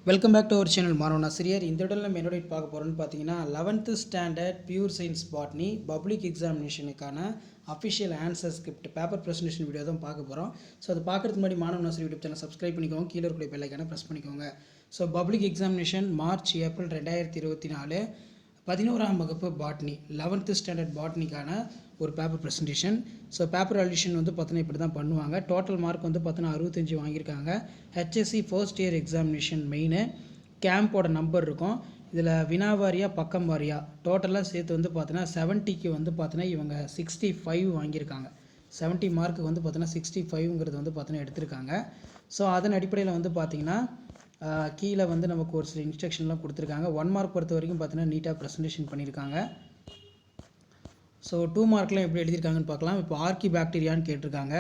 Welcome back to our channel Manavan Aasiriyar. இந்த இடத்துல நம்ம என்னோட பார்க்க போகிறோம்னு பார்த்தீங்கன்னா 11th standard pure science botany public எக்ஸாமினேஷனுக்கான official answer script paper presentation video தான் பார்க்க போகிறோம். ஸோ அது பார்க்குறதுக்கு முன்னாடி மாணவன் ஆசிரியர் யூடியூப் சேனல் சப்ஸ்கிரைப் பண்ணிக்கோங்க, கீழே இருக்கிற பெல் ஐக்கானை ப்ரெஸ் பண்ணிக்கோங்க. So public examination March April 2024 11ஆம் வகுப்பு பாட்னி 11th ஸ்டாண்டர்ட் பாட்னிக்கான ஒரு paper presentation. So paper addition வந்து பார்த்தீங்கன்னா இப்படி தான் பண்ணுவாங்க. டோட்டல் மார்க் வந்து பார்த்தீங்கன்னா 65 வாங்கியிருக்காங்க. HSC first year examination main கேம்போட நம்பர் இருக்கும். இதில் வினாவாரியாக பக்கம் வாரியாக டோட்டலாக சேர்த்து வந்து பார்த்தீங்கன்னா 70க்கு வந்து பார்த்தீங்கன்னா இவங்க 65 வாங்கியிருக்காங்க. 70 மார்க்கு வந்து பார்த்தீங்கன்னா 65ங்கிறது வந்து பார்த்தீங்கன்னா எடுத்திருக்காங்க. ஸோ அதன் அடிப்படையில் வந்து பார்த்தீங்கன்னா கீழே வந்து நமக்கு ஒரு சில இன்ஸ்ட்ரக்ஷன்லாம் கொடுத்துருக்காங்க. 1 மார்க் பொறுத்த வரைக்கும் பார்த்தீங்கன்னா நீட்டாக ப்ரெசன்டேஷன் பண்ணியிருக்காங்க. ஸோ 2 மார்க்லாம் எப்படி எழுதியிருக்காங்கன்னு பார்க்கலாம். இப்போ ஆர்கி பாக்டீரியான்னு கேட்டிருக்காங்க.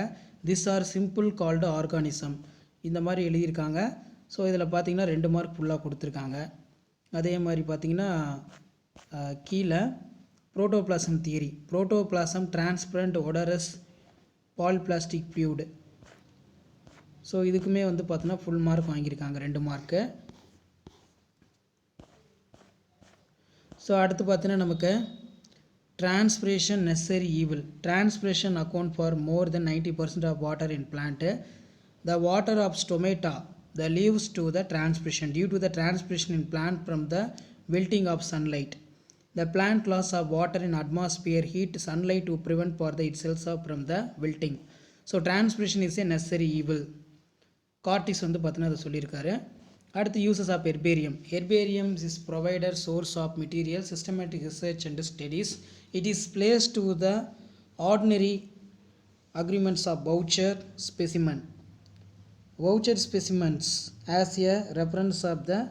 This are simple called organism இந்த மாதிரி எழுதியிருக்காங்க. ஸோ இதில் பார்த்தீங்கன்னா 2 மார்க் ஃபுல்லாக கொடுத்துருக்காங்க. அதே மாதிரி பார்த்தீங்கன்னா கீழே protoplasm theory, protoplasm transparent odorous polyplastic fluid. So இதுக்குமே வந்து பார்த்தீங்கன்னா ஃபுல் மார்க் வாங்கியிருக்காங்க, 2 மார்க்கு. ஸோ அடுத்து பார்த்தீங்கன்னா நமக்கு transpiration necessary evil, transpiration account for more than 90% of water in plant. The water of stomata the leaves to the transpiration due to the transpiration in plant from the wilting of sunlight. The plant loss of water in atmosphere heat sunlight to prevent for the itself from the wilting. So transpiration is a necessary evil. கார்டிஸ் வந்து பார்த்தீங்கன்னா அதை சொல்லியிருக்காரு. அடுத்து uses of herbarium. Herbarium is provider source of material systematic research and studies. It is place to the ordinary agreements of voucher specimen. Voucher specimens as a reference of the.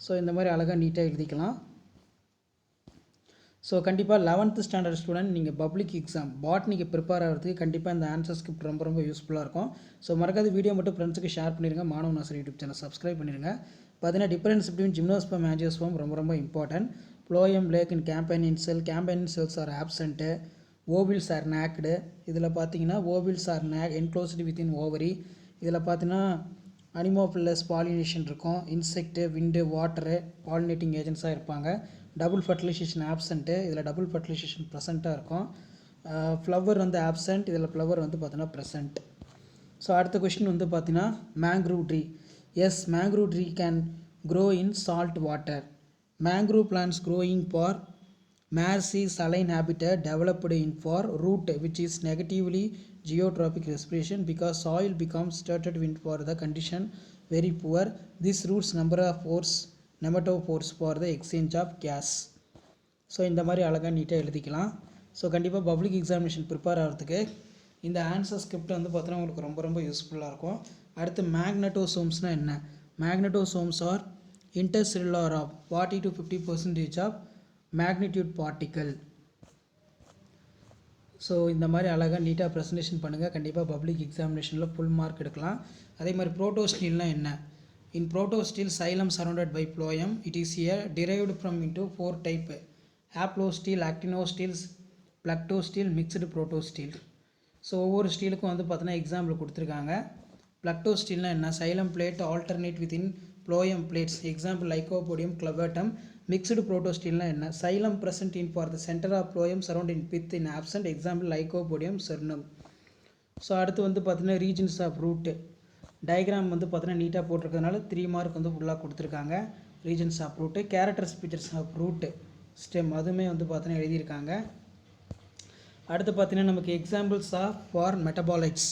So இந்த மாதிரி அழகாக நீட்டாக எழுதிக்கலாம். So கண்டிப்பாக 11th standard student நீங்கள் public exam பாட்னிக்கு prepare ஆகிறதுக்கு கண்டிப்பாக இந்த ஆன்சர் ஸ்கிரிப்ட் ரொம்ப ரொம்ப யூஸ்ஃபுல்லாக இருக்கும். ஸோ மறக்காத வீடியோ மட்டும் ஃப்ரெண்ட்ஸுக்கு ஷேர் பண்ணிடுங்க. மாணவன் ஆசிரியர் யூடியூப் சேனல் சப்ஸ்கிரைப் பண்ணிடுங்க. பார்த்தீங்கன்னா டிஃபரன்ஸ் பிட்வீன் ஜிம்னோஸ்பம் ஆஞ்சியோஸ்பம் ரொம்ப ரொம்ப important. Phloem lack in companion cell, companion cells are absent. Ovules are naked. இதில் பார்த்தீங்கன்னா ovules are enclosed within ovary. இதில் பார்த்தீங்கன்னா அனிமோஃபில்லஸ் பாலினேஷன் இருக்கும். இன்செக்ட்டு, விண்டு, வாட்டரு பாலினேட்டிங் ஏஜென்ட்ஸாக இருப்பாங்க. டபுள் ஃபர்டிலைசேஷன் ஆப்சண்ட்டு, இதில் டபுள் ஃபர்டிலைசேஷன் ப்ரெசண்ட்டாக இருக்கும். ஃப்ளவர் வந்து ஆப்சண்ட், இதில் ஃப்ளவர் வந்து பார்த்தீங்கன்னா ப்ரெசண்ட். ஸோ அடுத்த கொஷின் வந்து பார்த்தீங்கன்னா mangrove tree. Yes, mangrove tree can grow in salt water. Mangrove plants growing for marshy saline habitat developed in for root which is negatively geotrophic respiration because soil becomes started wind for the condition very poor. This roots number of pores nematopores for the exchange of gas. So இந்த மாதிரி அழகாக நீட்டாக எழுதிக்கலாம். So கண்டிப்பாக public examination prepare ஆகிறதுக்கு இந்த answer script வந்து பார்த்தீங்கன்னா உங்களுக்கு ரொம்ப ரொம்ப யூஸ்ஃபுல்லாக இருக்கும். அடுத்து மேக்னட்டோசோம்ஸ்னால் என்ன? Magnetosomes are intercellular of 40 to 50% of magnitude particle. So இந்த மாதிரி அழகாக நீட்டாக ப்ரெசன்டேஷன் பண்ணுங்கள். கண்டிப்பாக பப்ளிக் எக்ஸாமினேஷனில் ஃபுல் மார்க் எடுக்கலாம். அதே மாதிரி புரோட்டோஸ்டீல்னால் என்ன? In protostele xylem surrounded by phloem. It is a derived from into 4 type: haplostele, actinosteles, plectostele, mixed protostele. So ஒவ்வொரு ஸ்டீலுக்கும் வந்து பார்த்தீங்கன்னா எக்ஸாம்பிள் கொடுத்துருக்காங்க. பிளக்டோஸ்டீல்னால் என்ன? Xylem plate alternate within phloem plates. Example lycopodium, clavatum. Mixed புரோட்டோஸ்டீல்னால் என்ன? Xylem present in for the center of phloem surrounding pith in absent. Example lycopodium, cernuum. So அடுத்து வந்து பார்த்தீங்கன்னா ரீஜன்ஸ் ஆஃப் ரூட் டயக்ராம் வந்து பார்த்தீங்கன்னா நீட்டாக போட்டிருக்கிறதுனால 3 மார்க் வந்து ஃபுல்லாக கொடுத்துருக்காங்க. Regions of root, characters features of root stem அதுவுமே வந்து பார்த்தீங்கன்னா எழுதியிருக்காங்க. அடுத்து பார்த்தீங்கன்னா நமக்கு examples of for metabolites.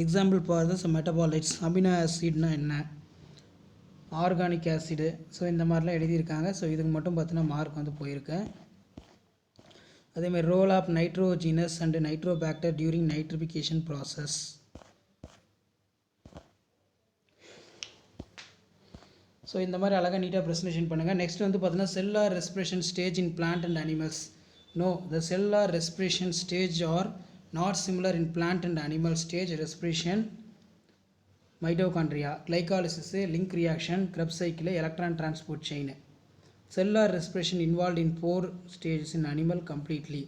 Example for the metabolites. Amino ஆசிட்னா என்ன? Organic acid. ஸோ இந்த மாதிரிலாம் எழுதியிருக்காங்க. ஸோ இதுக்கு மட்டும் பார்த்தீங்கன்னா மார்க் வந்து போயிருக்கு. அதேமாதிரி role of nitrogenous and nitrobacter during nitrification process. So இந்த மாதிரி அழகாக நீட்டாக ப்ரெசன்டேஷன் பண்ணுங்கள். நெக்ஸ்ட் வந்து பார்த்தீங்கன்னா cellular respiration stage in plant and animals. No, the cellular respiration stage are not similar in plant and animal stage respiration. Mitochondria, glycolysis, link reaction, kreb cycle, electron transport chain. Cellular respiration involve in 4 stages in animal completely.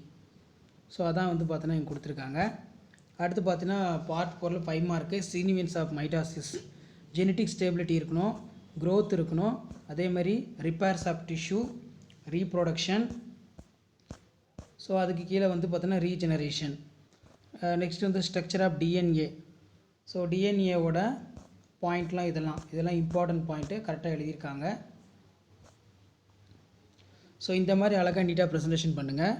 So அதான் வந்து பார்த்தீங்கன்னா இங்கே கொடுத்துருக்காங்க. அடுத்து பார்த்தீங்கன்னா part 4 5 mark. சீனிவென்ஸ் of mitosis. Genetic stability இருக்கணும். growth இருக்கணும், அதே மாதிரி repairs of tissue, reproduction, so அதுக்கு கீழே வந்து பார்த்தோன்னா ரீஜெனரேஷன். நெக்ஸ்ட் வந்து ஸ்ட்ரக்சர் ஆஃப் டிஎன்ஏ. ஸோ டிஎன்ஏவோட பாயிண்ட்லாம் இதெல்லாம் இம்பார்ட்டன்ட் பாயிண்ட்டு கரெக்டாக எழுதியிருக்காங்க. ஸோ இந்த மாதிரி அழகாக நீட்டாக ப்ரெசன்டேஷன் பண்ணுங்கள்.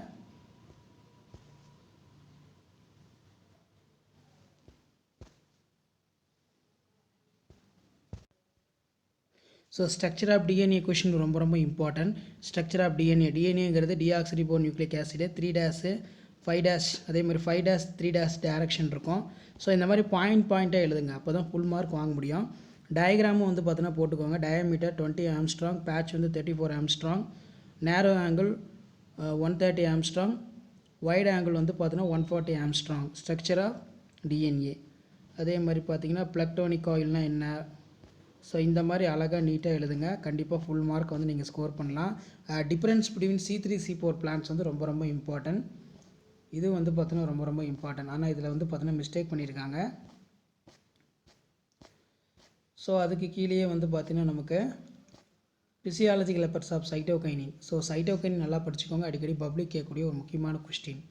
So structure of DNA question ரொம்ப இம்பார்ட்டன்ட். ஸ்ட்ரக்சர் ஆஃப் டிஎன்ஏங்கிறது டிஆக்சிரிபோ நியூக்ளிக் ஆசிடு 3' 5' அதே மாதிரி 5' 3' டைரக்ஷன் இருக்கும். ஸோ இந்த மாதிரி பாயிண்ட்டாக எழுதுங்க, அப்போ தான் ஃபுல் மார்க் வாங்க முடியும். டயக்ராமும் வந்து பார்த்தீங்கன்னா போட்டுக்கோங்க. டயாமீட்டர் 20 ஆம்ஸ்ட்ராங், பேட்ச் வந்து 34 ஆம்ஸ்ட்ராங், நேரோ ஆங்கிள் 130 ஆம்ஸ்ட்ராங், வைட் ஆங்கிள் வந்து பார்த்தீங்கன்னா 140 ஆம்ஸ்ட்ராங். Structure of DNA. அதே மாதிரி பார்த்தீங்கன்னா பிளக்டோனிக் ஆயில்னால் என்ன, ஸோ இந்த மாதிரி அழகாக நீட்டாக எழுதுங்க. கண்டிப்பாக ஃபுல் மார்க் வந்து நீங்கள் ஸ்கோர் பண்ணலாம். Difference between C3 C4 plants வந்து ரொம்ப இம்பார்ட்டன்ட். இது வந்து பார்த்தீங்கன்னா ரொம்ப இம்பார்ட்டன்ட். ஆனால் இதில் வந்து பார்த்தீங்கன்னா மிஸ்டேக் பண்ணியிருக்காங்க. ஸோ அதுக்கு கீழேயே வந்து பார்த்தீங்கன்னா நமக்கு physiological effects of cytokinin. So cytokinin நல்லா படிச்சுக்கோங்க, அடிக்கடி பப்ளிக் கேட்கக்கூடிய ஒரு முக்கியமான கொஸ்டின்.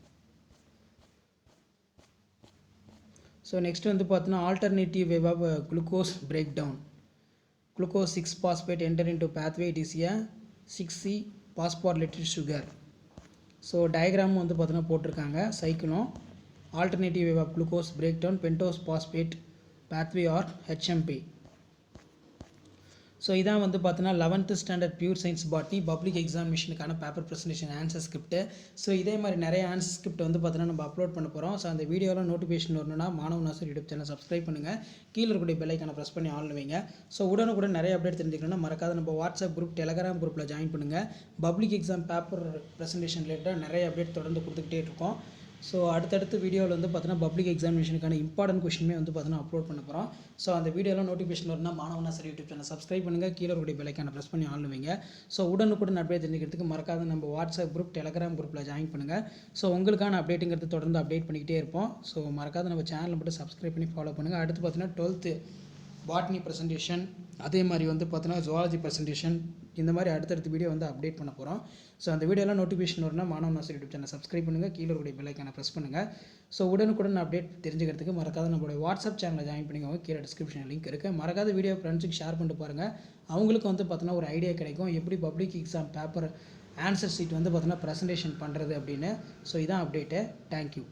ஸோ நெக்ஸ்ட் வந்து பார்த்தீங்கன்னா alternative way of glucose break down. Glucose 6-phosphate enter into pathway, it is a 6C phosphorylated sugar. So diagram வந்து பார்த்தீங்கன்னா போட்டிருக்காங்க. சைக்கிளும் alternative way of glucose break down pentose phosphate pathway or HMP. So இதான் வந்து பார்த்தீங்கன்னா 11th standard pure science botany public எக்ஸாமினேஷனுக்கான paper presentation answer script. So இதே மாதிரி நிறைய ஆன்சர் ஸ்கிரிப்ட் வந்து பார்த்தீங்கன்னா நம்ம அப்லோட் பண்ண போகிறோம். ஸோ அந்த வீடியோவில் நோட்டிஃபிகேஷன் வரணும்னா மாணவ நாசர் யூடியூப் சேனல் சப்ஸ்கிரைப் பண்ணுங்கள், கீழே இருக்கக்கூடிய பெல் ஐக்கானை ப்ரெஸ் பண்ணி ஆன் வைங்க. ஸோ உடனுக்குடன் நிறைய அப்டேட் தெரிஞ்சுக்கணும்னா மறக்காத நம்ம வாட்ஸ்அப் குரூப், டெலகிராம் குரூப்பில் ஜாயின் பண்ணுங்கள். பப்ளிக் எக்ஸாம் பேப்பர் ப்ரெசன்டேஷன் ரிலேட்டடாக நிறைய அப்டேட் தொடர்ந்து கொடுத்துக்கிட்டே இருக்கோம். ஸோ அடுத்தடுத்த வீடியோவில் வந்து பார்த்தீங்கன்னா பப்ளிக் எக்ஸாமினேஷனுக்கான இம்பார்ட்டன்ட் கொஷினுமே வந்து பார்த்தீங்கன்னா அப்லோட் பண்ண போகிறோம். ஸோ அந்த வீடியோவில் நோட்டிஃபிகேஷன் வரணும்னா மாணவ நாசர் யூடியூப் சேனல் சப்ஸ்கிரைப் பண்ணுங்கள், கீழே இருக்கக்கூடிய பெல் ஐக்கானை ப்ரெஸ் பண்ணி ஆன் வைங்க. ஸோ உடனுக்குடன் அப்டேட் தெரிஞ்சுக்கிறதுக்கு மறக்காத நம்ம வாட்ஸ்அப் குரூப், டெலகிராம் குரூப்பில் ஜாயின் பண்ணுங்கள். ஸோ உங்களுக்கான அப்டேட்டுங்கிறது தொடர்ந்து அப்டேட் பண்ணிக்கிட்டே இருப்போம். ஸோ மறக்காத நம்ம சேனலை மட்டும் சப்ஸ்கிரைப் பண்ணி ஃபாலோ பண்ணுங்கள். அடுத்து பார்த்தீங்கன்னா 12th பாட்னி ப்ரெசன்டேஷன், அதே மாதிரி வந்து பார்த்தீங்கன்னா ஜுவாலஜி ப்ரெசன்டேஷன், இந்த மாதிரி அடுத்தடுத்த வீடியோ வந்து அப்டேட் பண்ண போகிறோம். ஸோ அந்த வீடியோலாம் நோட்டிஃபிகேஷன் வரணும்னா மாணவ நாசர் யூடியூப் சேனல் சப்ஸ்கிரைப் பண்ணுங்கள், கீழே இருக்கக்கூடிய பெல் ஐக்கானை ப்ரெஸ் பண்ணுங்கள். ஸோ உடனுக்குடன் அப்டேட் தெரிஞ்சுக்கிறதுக்கு மறக்காத நம்மளுடைய வாட்ஸ்அப் சேனலை ஜாயின் பண்ணிக்கோங்க, கீழே டிஸ்கிரிப்ஷன் லிங்க் இருக்குது. மறக்காத வீடியோ ஃப்ரெண்ட்ஸுக்கு ஷேர் பண்ணிட்டு பாருங்கள், அவங்களுக்கு வந்து பார்த்தீங்கன்னா ஒரு ஐடியா கிடைக்கும் எப்படி public exam paper answer sheet வந்து பார்த்தீங்கன்னா ப்ரெசன்டேஷன் பண்ணுறது அப்படின்னு. ஸோ இதான் அப்டேட்டு. தேங்க்யூ.